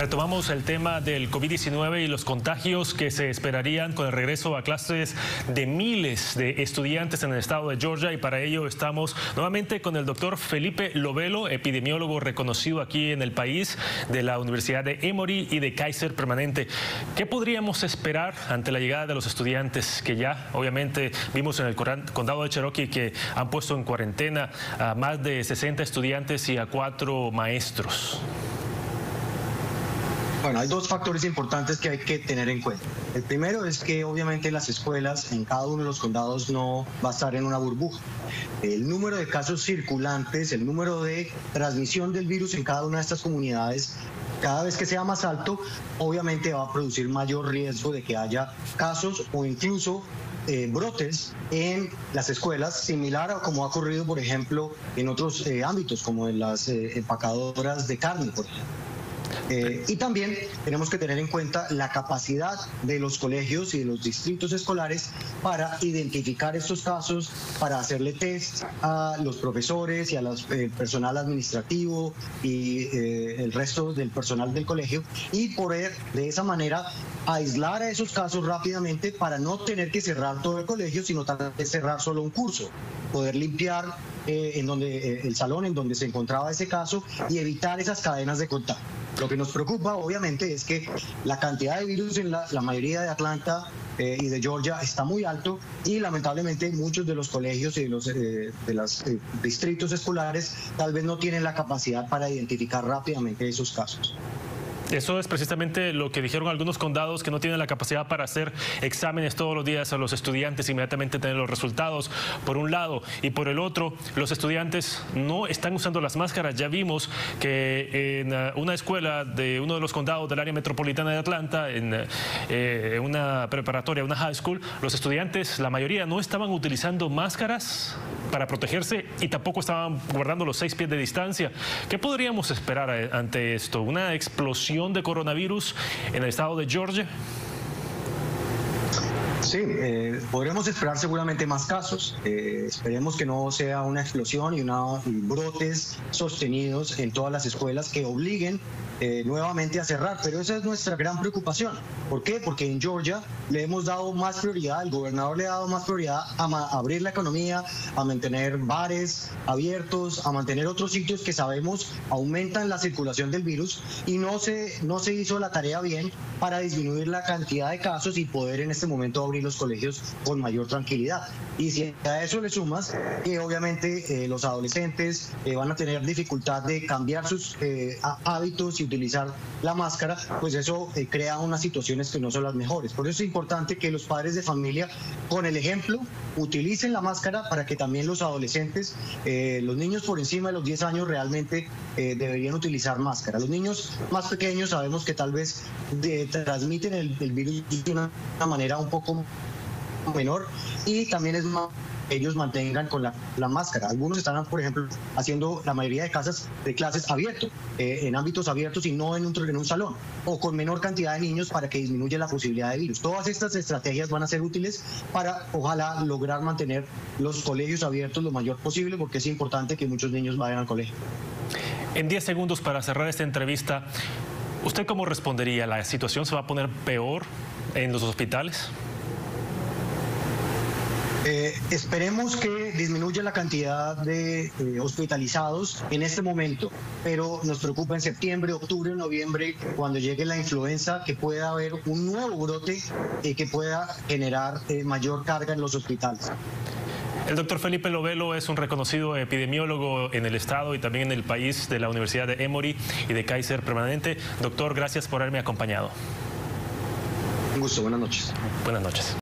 Retomamos el tema del COVID-19 y los contagios que se esperarían con el regreso a clases de miles de estudiantes en el estado de Georgia, y para ello estamos nuevamente con el doctor Felipe Lovelo, epidemiólogo reconocido aquí en el país de la Universidad de Emory y de Kaiser Permanente. ¿Qué podríamos esperar ante la llegada de los estudiantes que ya obviamente vimos en el condado de Cherokee que han puesto en cuarentena a más de 60 estudiantes y a 4 maestros? Bueno, hay dos factores importantes que hay que tener en cuenta. El primero es que obviamente las escuelas en cada uno de los condados no va a estar en una burbuja. El número de casos circulantes, el número de transmisión del virus en cada una de estas comunidades, cada vez que sea más alto, obviamente va a producir mayor riesgo de que haya casos o incluso brotes en las escuelas, similar a como ha ocurrido, por ejemplo, en otros ámbitos, como en las empacadoras de carne, por ejemplo. Y también tenemos que tener en cuenta la capacidad de los colegios y de los distritos escolares para identificar estos casos, para hacerle test a los profesores y a los personal administrativo y el resto del personal del colegio, y poder de esa manera aislar a esos casos rápidamente para no tener que cerrar todo el colegio, sino también cerrar solo un curso, poder limpiar el salón en donde se encontraba ese caso y evitar esas cadenas de contagio. Lo que nos preocupa, obviamente, es que la cantidad de virus en la mayoría de Atlanta y de Georgia está muy alto, y lamentablemente muchos de los colegios y de los distritos escolares tal vez no tienen la capacidad para identificar rápidamente esos casos. Eso es precisamente lo que dijeron algunos condados, que no tienen la capacidad para hacer exámenes todos los días a los estudiantes, inmediatamente tener los resultados, por un lado. Y por el otro, los estudiantes no están usando las máscaras. Ya vimos que en una escuela de uno de los condados del área metropolitana de Atlanta, en una preparatoria, una high school, los estudiantes, la mayoría, no estaban utilizando máscaras para protegerse y tampoco estaban guardando los 6 pies de distancia. ¿Qué podríamos esperar ante esto? ¿Una explosión de coronavirus en el estado de Georgia? Sí, podremos esperar seguramente más casos. Esperemos que no sea una explosión y brotes sostenidos en todas las escuelas que obliguen nuevamente a cerrar, pero esa es nuestra gran preocupación. ¿Por qué? Porque en Georgia le hemos dado más prioridad, el gobernador le ha dado más prioridad a abrir la economía, a mantener bares abiertos, a mantener otros sitios que sabemos aumentan la circulación del virus, y no se hizo la tarea bien para disminuir la cantidad de casos y poder en este momento abrir los colegios con mayor tranquilidad. Y si a eso le sumas que obviamente los adolescentes van a tener dificultad de cambiar sus hábitos y utilizar la máscara, pues eso crea unas situaciones que no son las mejores. Por eso es importante que los padres de familia, con el ejemplo, utilicen la máscara para que también los adolescentes, los niños por encima de los 10 años realmente deberían utilizar máscara. Los niños más pequeños sabemos que tal vez transmiten el virus de una manera un poco menor, y también es más ellos mantengan con la máscara. Algunos están, por ejemplo, haciendo la mayoría de clases abiertos, en ámbitos abiertos y no en un salón, o con menor cantidad de niños para que disminuya la posibilidad de virus. Todas estas estrategias van a ser útiles para, ojalá, lograr mantener los colegios abiertos lo mayor posible, porque es importante que muchos niños vayan al colegio. En 10 segundos para cerrar esta entrevista, ¿usted cómo respondería? ¿La situación se va a poner peor en los hospitales? Esperemos que disminuya la cantidad de hospitalizados en este momento, pero nos preocupa en septiembre, octubre, noviembre, cuando llegue la influenza, que pueda haber un nuevo brote que pueda generar mayor carga en los hospitales. El doctor Felipe Lovelo es un reconocido epidemiólogo en el estado y también en el país, de la Universidad de Emory y de Kaiser Permanente. Doctor, gracias por haberme acompañado. Un gusto, buenas noches. Buenas noches.